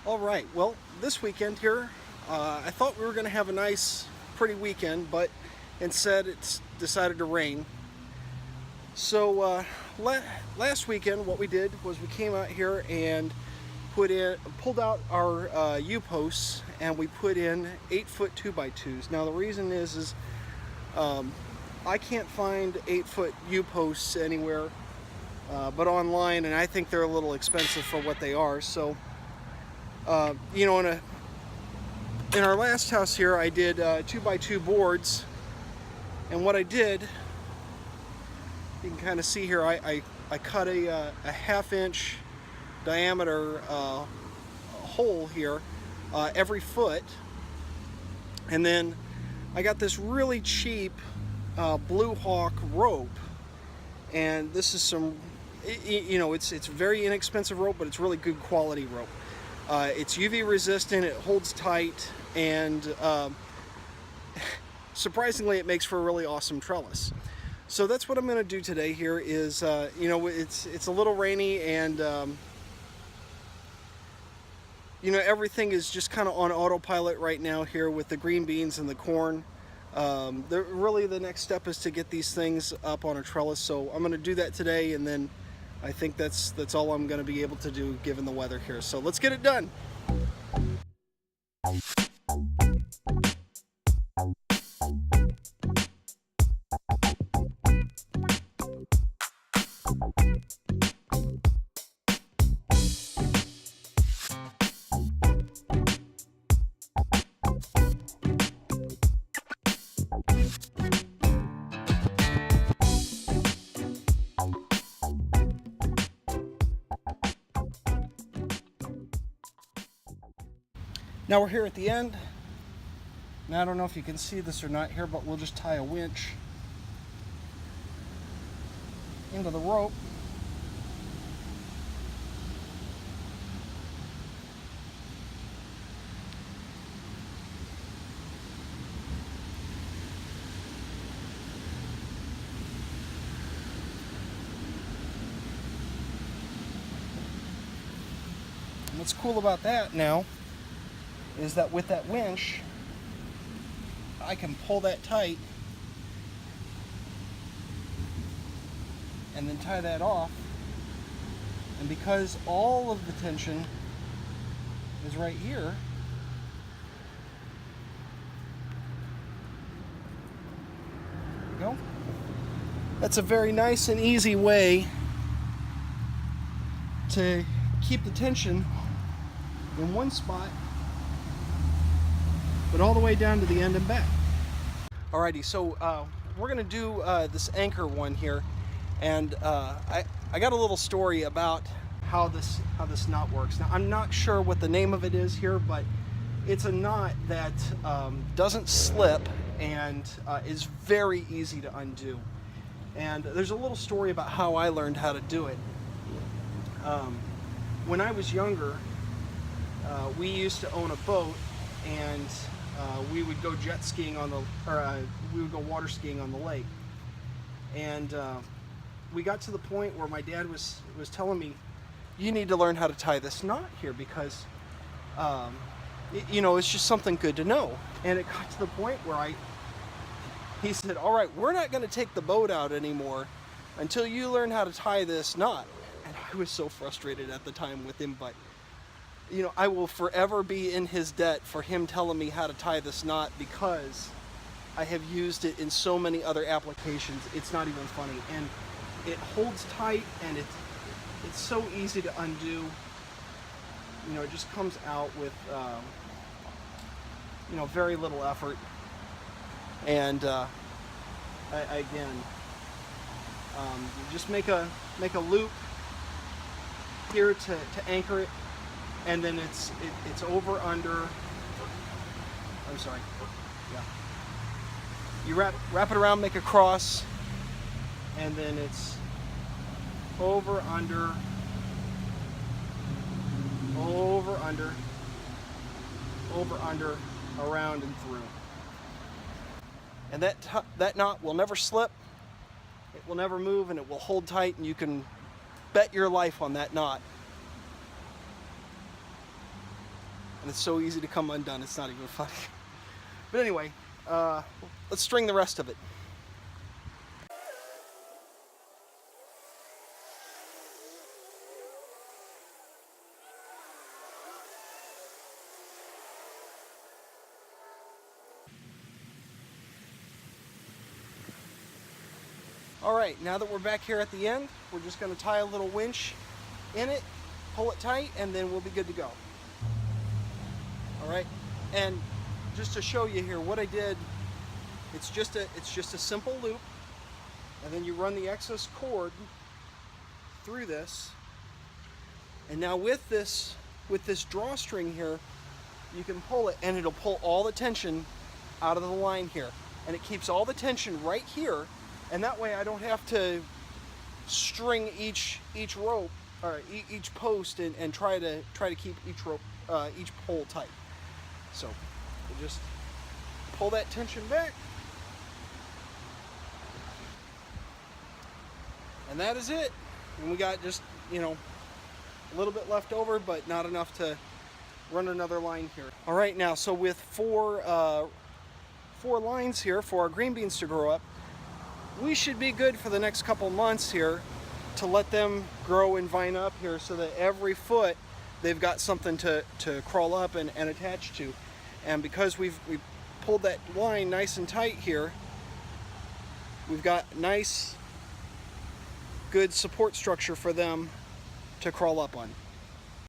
All right, well, this weekend here, I thought we were going to have a nice, pretty weekend, but instead it's decided to rain. So last weekend, what we did was we came out here and pulled out our U-posts, and we put in 8-foot 2x2s. Now the reason is I can't find 8-foot U-posts anywhere, but online, and I think they're a little expensive for what they are. So. In our last house here, I did 2x2 boards, and what I did, you can kind of see here, I cut a half-inch diameter hole here every foot, and then I got this really cheap Blue Hawk rope, and this is it's very inexpensive rope, but it's really good quality rope. It's UV resistant, it holds tight, and surprisingly it makes for a really awesome trellis. So that's what I'm going to do today here is, it's a little rainy, and everything is just kind of on autopilot right now here with the green beans and the corn. Really the next step is to get these things up on a trellis, so I'm going to do that today, and then I think that's all I'm going to be able to do given the weather here. So let's get it done. Now we're here at the end. Now I don't know if you can see this or not here, but we'll just tie a winch into the rope. And what's cool about that now is that with that winch, I can pull that tight and then tie that off. And because all of the tension is right here, there we go. That's a very nice and easy way to keep the tension in one spot, but all the way down to the end and back. Alrighty, so we're gonna do this anchor one here, and I got a little story about how this knot works. Now I'm not sure what the name of it is here, but it's a knot that doesn't slip and is very easy to undo. And there's a little story about how I learned how to do it. When I was younger, we used to own a boat, and we would go jet skiing we would go water skiing on the lake. And we got to the point where my dad was telling me, you need to learn how to tie this knot here, because it's just something good to know. And it got to the point where he said, all right, we're not going to take the boat out anymore until you learn how to tie this knot. And I was so frustrated at the time with him, but I will forever be in his debt for him telling me how to tie this knot, because I have used it in so many other applications. It's not even funny. And it holds tight, and it's so easy to undo. It just comes out with very little effort. And again, you just make a loop here to anchor it, and then it's over under. I'm sorry. Yeah. You wrap it around, make a cross, and then it's over under, around and through. And that knot will never slip. It will never move, and it will hold tight, and you can bet your life on that knot. and it's so easy to come undone, it's not even funny. But anyway, let's string the rest of it. Alright, now that we're back here at the end, we're just going to tie a little winch in it, pull it tight, and then we'll be good to go. Alright, and just to show you here what I did, it's just a simple loop, and then you run the excess cord through this, and now with this drawstring here, you can pull it and it'll pull all the tension out of the line here, and it keeps all the tension right here. And that way I don't have to string each rope or each post and try to keep each rope each pole tight. So you just pull that tension back, and that is it. And we got just, you know, a little bit left over, but not enough to run another line here. All right, now so with four lines here for our green beans to grow up, we should be good for the next couple months here to let them grow and vine up here, so that every foot they've got something to crawl up and attach to. And because we pulled that line nice and tight here, we've got nice, good support structure for them to crawl up on.